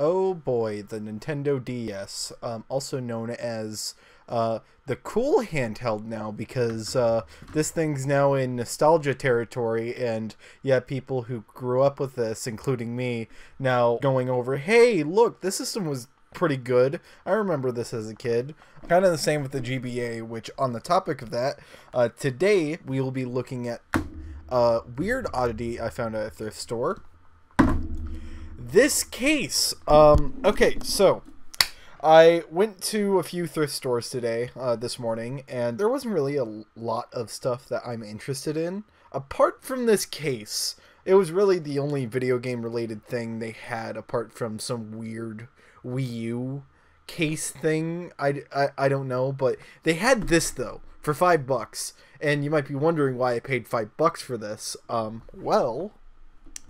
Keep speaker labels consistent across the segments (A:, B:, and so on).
A: Oh boy, the Nintendo DS, also known as the cool handheld now, because this thing's now in nostalgia territory, and yeah, people who grew up with this, including me, now going over, hey, look, this system was pretty good. I remember this as a kid. Kind of the same with the GBA, which on the topic of that, today we will be looking at a weird oddity I found at a thrift store. This case, okay, so I went to a few thrift stores today, this morning, and there wasn't really a lot of stuff that I'm interested in. Apart from this case, it was really the only video game related thing they had, apart from some weird Wii U case thing. I don't know, but they had this though, for $5, and you might be wondering why I paid $5 for this. Well,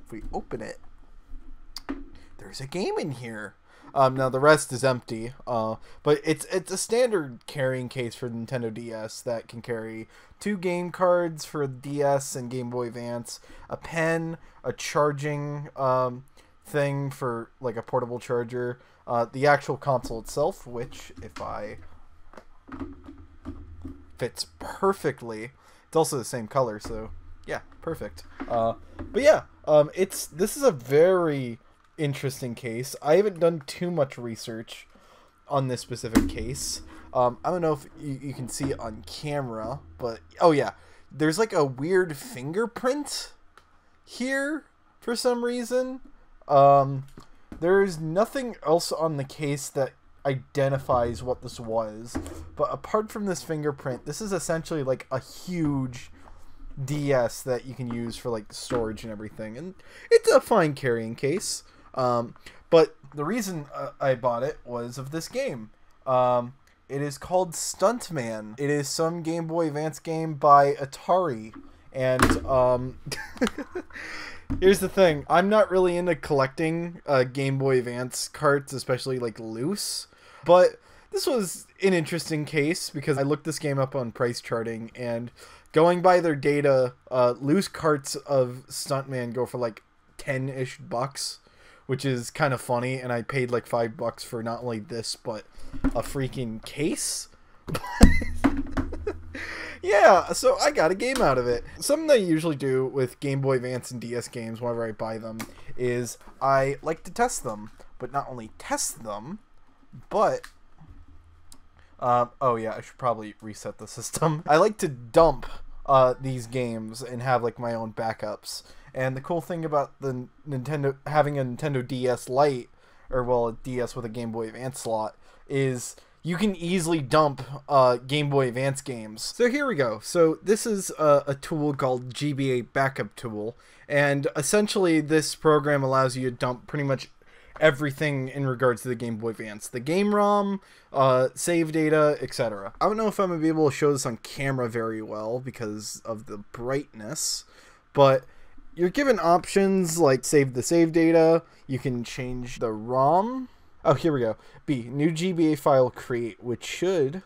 A: if we open it, there's a game in here. Now the rest is empty, but it's a standard carrying case for Nintendo DS that can carry 2 game cards for DS and Game Boy Advance, a pen, a charging thing for like a portable charger, the actual console itself, which if I fits perfectly. It's also the same color, so yeah, perfect. But yeah, this is a very interesting case. I haven't done too much research on this specific case. I don't know if you can see it on camera, but oh yeah, there's like a weird fingerprint here for some reason. There's nothing else on the case that identifies what this was, but apart from this fingerprint, this is essentially like a huge DS that you can use for like storage and everything, and it's a fine carrying case. But the reason I bought it was of this game. It is called Stuntman. It is some Game Boy Advance game by Atari, and here's the thing. I'm not really into collecting Game Boy Advance carts, especially like loose, but this was an interesting case because I looked this game up on price charting, and going by their data, loose carts of Stuntman go for like 10-ish bucks, which is kind of funny, and I paid like $5 for not only this, but a freaking case. Yeah, so I got a game out of it. Something I usually do with Game Boy Advance and DS games whenever I buy them is I like to test them. But not only test them, but oh yeah, I should probably reset the system. I like to dump these games and have like my own backups. And the cool thing about the Nintendo having a Nintendo DS Lite, or well, a DS with a Game Boy Advance slot, is you can easily dump Game Boy Advance games. So here we go. So this is a tool called GBA Backup Tool, and essentially this program allows you to dump pretty much everything in regards to the Game Boy Advance. The game ROM, save data, etc. I don't know if I'm going to be able to show this on camera very well because of the brightness, but you're given options like save the save data, you can change the ROM. Oh, here we go. B, new GBA file create, which should...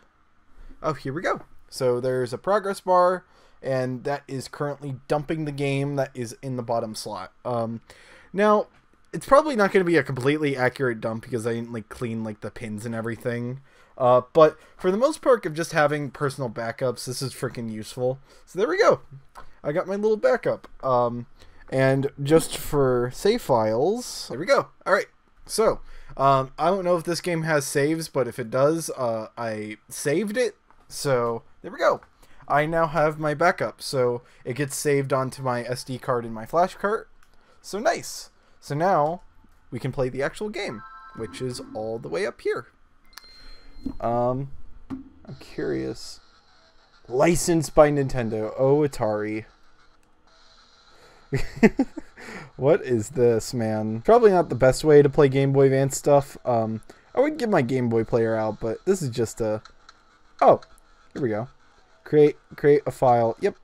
A: Oh, here we go. So there's a progress bar, and that is currently dumping the game that is in the bottom slot. Now, it's probably not going to be a completely accurate dump because I didn't like clean like the pins and everything. But for the most part of just having personal backups, this is freaking useful. So there we go. I got my little backup. And just for save files, there we go. All right. So, I don't know if this game has saves, but if it does, I saved it. So there we go. I now have my backup. So it gets saved onto my SD card in my flash cart. So nice. So now we can play the actual game, which is all the way up here. I'm curious. Licensed by Nintendo. Oh, Atari. What is this, man? Probably not the best way to play Game Boy Advance stuff. I would get my Game Boy player out, but this is just a... Oh, here we go. Create a file. Yep.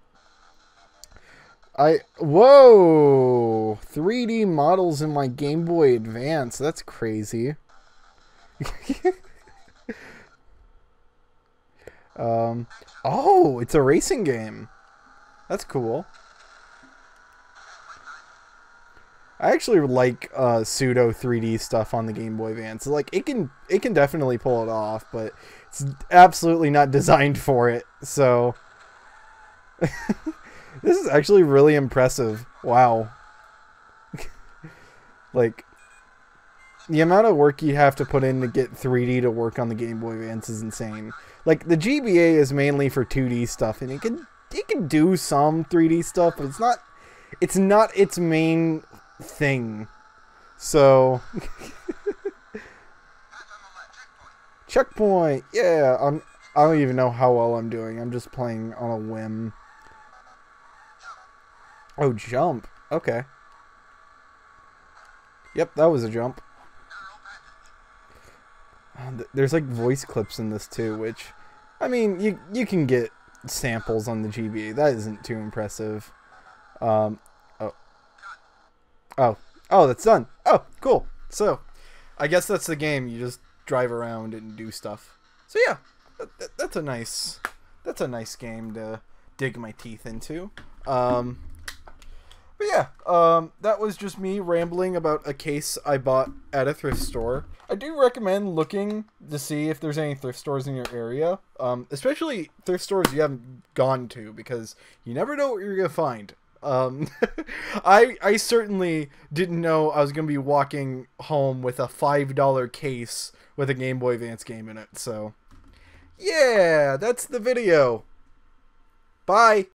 A: Whoa! 3D models in my Game Boy Advance. That's crazy. Oh, it's a racing game. That's cool. I actually like pseudo 3D stuff on the Game Boy Advance. Like it can definitely pull it off, but it's absolutely not designed for it. So this is actually really impressive. Wow. Like the amount of work you have to put in to get 3D to work on the Game Boy Advance is insane. Like the GBA is mainly for 2D stuff, and it can do some 3D stuff, but it's not its main thing. So checkpoint. Yeah, I don't even know how well I'm doing. I'm just playing on a whim. Oh, jump. Okay. Yep, that was a jump. There's like voice clips in this too, which, I mean, you can get samples on the GBA. That isn't too impressive. Oh, that's done. Oh, cool. So, I guess that's the game. You just drive around and do stuff. So yeah, that's a nice game to dig my teeth into. But yeah, that was just me rambling about a case I bought at a thrift store. I do recommend looking to see if there's any thrift stores in your area, especially thrift stores you haven't gone to, because you never know what you're going to find. I certainly didn't know I was going to be walking home with a $5 case with a Game Boy Advance game in it. So, yeah, that's the video. Bye.